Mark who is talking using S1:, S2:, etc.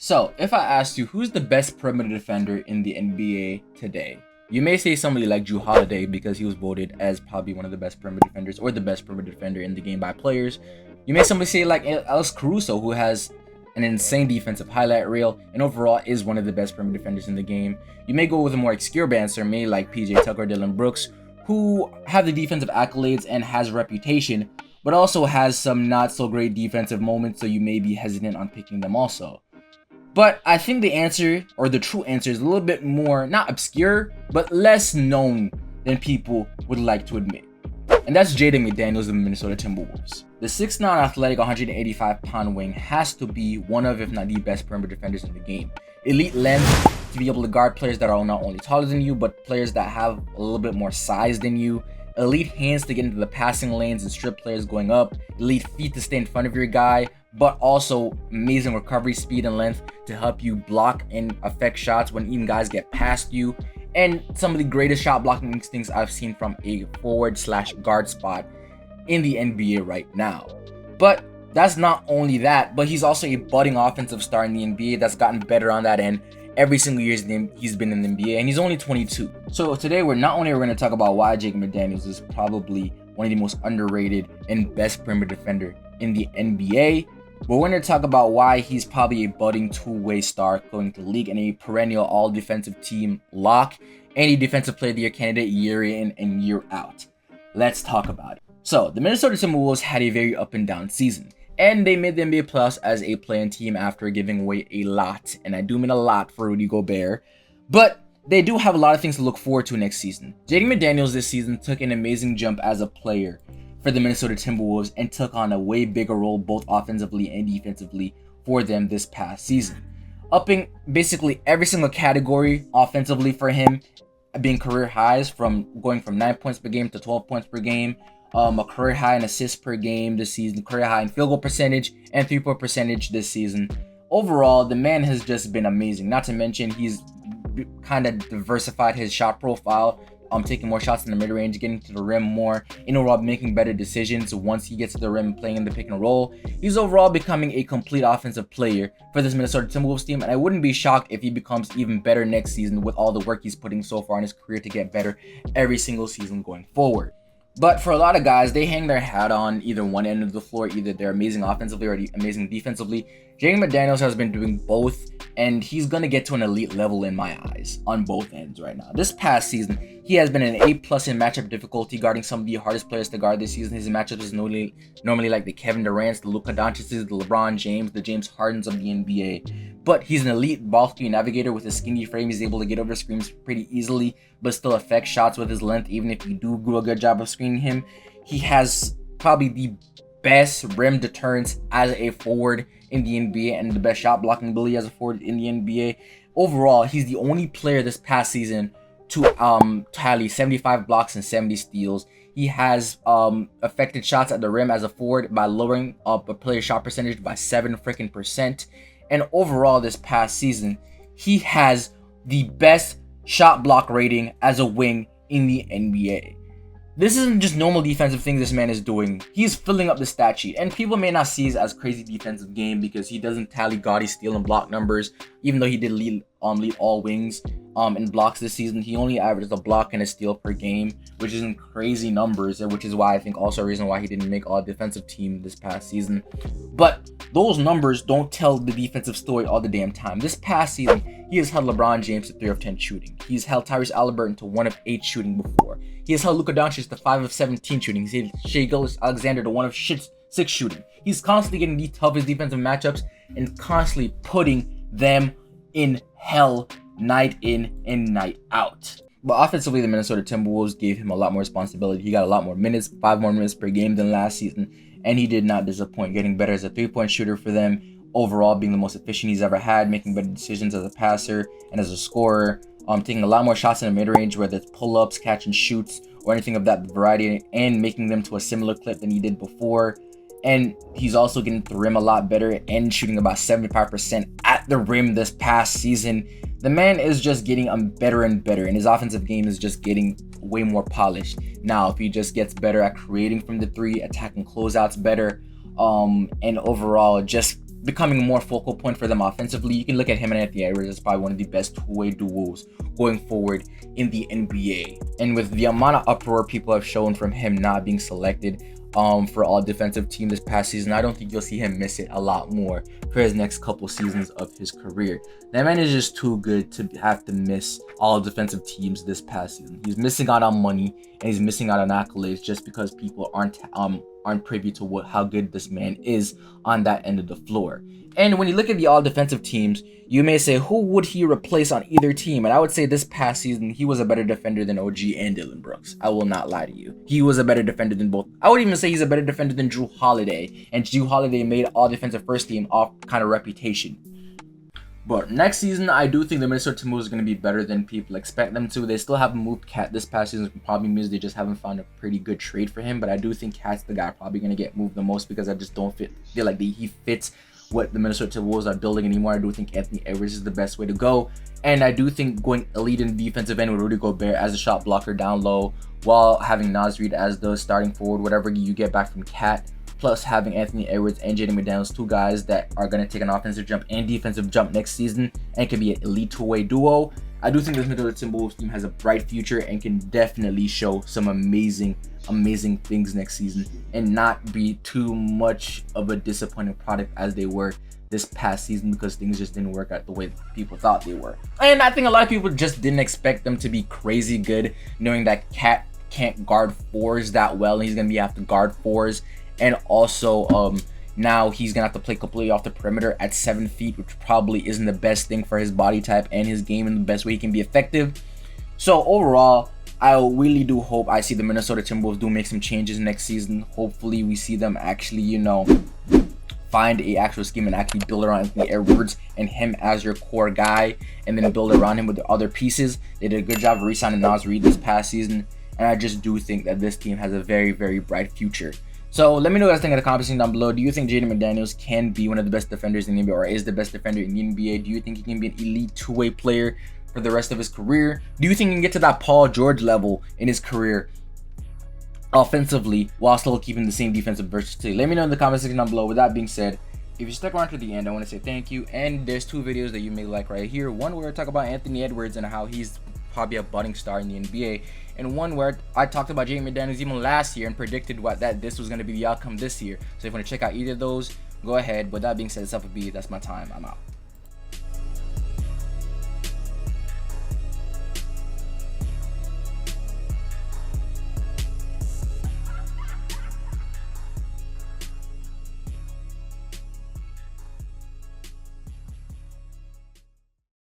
S1: So, if I asked you who's the best perimeter defender in the NBA today, you may say somebody like Drew Holiday because he was voted as probably one of the best perimeter defenders or the best perimeter defender in the game by players. You may somebody say like Alex Caruso, who has an insane defensive highlight reel and overall is one of the best perimeter defenders in the game. You may go with a more obscure answer, may like PJ Tucker, Dylan Brooks, who have the defensive accolades and has a reputation, but also has some not so great defensive moments, so you may be hesitant on picking them also. But I think the answer, or the true answer, is a little bit more, not obscure, but less known than people would like to admit. And that's Jaden Mcdaniels of the Minnesota Timberwolves. The 6'9" athletic 185-pound wing has to be one of, if not the best perimeter defenders in the game. Elite length to be able to guard players that are not only taller than you, but players that have a little bit more size than you. Elite hands to get into the passing lanes and strip players going up. Elite feet to stay in front of your guy, but also amazing recovery speed and length to help you block and affect shots when even guys get past you. And some of the greatest shot blocking instincts I've seen from a forward/guard spot in the NBA right now. But that's not only that, but he's also a budding offensive star in the NBA that's gotten better on that end every single year he's been in the NBA, and he's only 22. So today we're going to talk about why Jaden McDaniels is probably one of the most underrated and best perimeter defender in the NBA. But we're going to talk about why he's probably a budding two-way star going to the league and a perennial all-defensive team lock and a defensive player of the year candidate year in and year out. Let's talk about it. So the Minnesota Timberwolves had a very up and down season, and they made the NBA playoffs as a play-in team after giving away a lot, and I do mean a lot, for Rudy Gobert. But they do have a lot of things to look forward to next season. Jaden McDaniels this season took an amazing jump as a player for the Minnesota Timberwolves and took on a way bigger role both offensively and defensively for them this past season, upping basically every single category offensively for him, being career highs from going from 9 points per game to 12 points per game, a career high in assists per game this season, career high in field goal percentage and three-point percentage this season. Overall, the man has just been amazing. Not to mention he's kind of diversified his shot profile, taking more shots in the mid-range, getting to the rim more, and overall making better decisions once he gets to the rim and playing in the pick and roll. He's overall becoming a complete offensive player for this Minnesota Timberwolves team, and I wouldn't be shocked if he becomes even better next season with all the work he's putting so far in his career to get better every single season going forward. But for a lot of guys, they hang their hat on either one end of the floor, either they're amazing offensively or amazing defensively. Jaden McDaniels has been doing both, and he's going to get to an elite level in my eyes on both ends right now. This past season, he has been an A+ in matchup difficulty, guarding some of the hardest players to guard this season. His matchups is normally like the Kevin Durant's, the Luka Doncic's, the LeBron James, the James Hardens of the NBA. But he's an elite ball screen navigator with a skinny frame. He's able to get over screens pretty easily, but still affect shots with his length, even if you do a good job of screening him. He has probably the best rim deterrence as a forward in the NBA and the best shot blocking ability as a forward in the NBA. Overall, he's the only player this past season to tally 75 blocks and 70 steals. He has affected shots at the rim as a forward by lowering up a player's shot percentage by 7%. And overall this past season, he has the best shot block rating as a wing in the NBA. This isn't just normal defensive things this man is doing. He's filling up the stat sheet, and people may not see it as crazy defensive game because he doesn't tally gaudy steal and block numbers, even though he did lead all wings in blocks this season. He only averaged a block and a steal per game, which isn't crazy numbers, which is why I think also a reason why he didn't make all defensive team this past season. But those numbers don't tell the defensive story all the damn time. This past season, he has held LeBron James to 3 of 10 shooting. He's held Tyrese Halliburton to 1 of 8 shooting before. He has held Luka Doncic to 5 of 17 shooting. He's held Shai Gilgeous-Alexander to 1 of 6 shooting. He's constantly getting the toughest defensive matchups and constantly putting them in hell night in and night out. But offensively, the Minnesota Timberwolves gave him a lot more responsibility. He got a lot more minutes, 5 more minutes per game than last season, and he did not disappoint, getting better as a three-point shooter for them, overall being the most efficient he's ever had, making better decisions as a passer and as a scorer, taking a lot more shots in the mid-range, whether it's pull-ups, catch and shoots, or anything of that variety, and making them to a similar clip than he did before. And he's also getting to the rim a lot better and shooting about 75% at the rim this past season. The man is just getting better and better, and his offensive game is just getting way more polished. Now, if he just gets better at creating from the three, attacking closeouts better, and overall just becoming a more focal point for them offensively. You can look at him and Anthony Edwards as probably one of the best two-way duos going forward in the NBA. And with the amount of uproar people have shown from him not being selected for all defensive team this past season, I don't think you'll see him miss it a lot more for his next couple seasons of his career. That man is just too good to have to miss all defensive teams this past season. He's missing out on money and he's missing out on accolades just because people aren't privy to how good this man is on that end of the floor. And when you look at the all defensive teams, you may say, who would he replace on either team? And I would say this past season, he was a better defender than OG and Dillon Brooks. I will not lie to you. He was a better defender than both. I would even say he's a better defender than Jrue Holiday. And Jrue Holiday made all defensive first team off kind of reputation. But next season, I do think the Minnesota Timberwolves are going to be better than people expect them to. They still haven't moved Cat this past season. Probably means they just haven't found a pretty good trade for him. But I do think Cat's the guy probably going to get moved the most because I just don't feel like he fits what the Minnesota Timberwolves are building anymore. I do think Anthony Edwards is the best way to go. And I do think going elite in the defensive end with Rudy Gobert as a shot blocker down low while having Naz Reid as the starting forward, whatever you get back from Cat, plus having Anthony Edwards and Jaden McDaniels, two guys that are going to take an offensive jump and defensive jump next season and can be an elite two-way duo. I do think this Minnesota Timberwolves team has a bright future and can definitely show some amazing things next season and not be too much of a disappointing product as they were this past season because things just didn't work out the way people thought they were. And I think a lot of people just didn't expect them to be crazy good, knowing that Cat can't guard fours that well and he's going to have to guard fours. And also, now he's going to have to play completely off the perimeter at 7 feet, which probably isn't the best thing for his body type and his game in the best way he can be effective. So overall, I really do hope I see the Minnesota Timberwolves do make some changes next season. Hopefully we see them actually, find a actual scheme and actually build around Anthony Edwards and him as your core guy and then build around him with the other pieces. They did a good job of re-signing Naz Reid this past season. And I just do think that this team has a very, very bright future. So let me know what you guys think in the comment section down below. Do you think Jaden McDaniels can be one of the best defenders in the NBA or is the best defender in the NBA? Do you think he can be an elite two-way player for the rest of his career? Do you think he can get to that Paul George level in his career offensively while still keeping the same defensive versatility? Let me know in the comment section down below. With that being said, if you stuck around to the end, I want to say thank you. And there's two videos that you may like right here. One where I talk about Anthony Edwards and how he's probably a budding star in the NBA, and one where I talked about Jaden McDaniels even last year and predicted this was going to be the outcome this year. So if you want to check out either of those, go ahead. With that being said, it's up for B. That's my time. I'm out.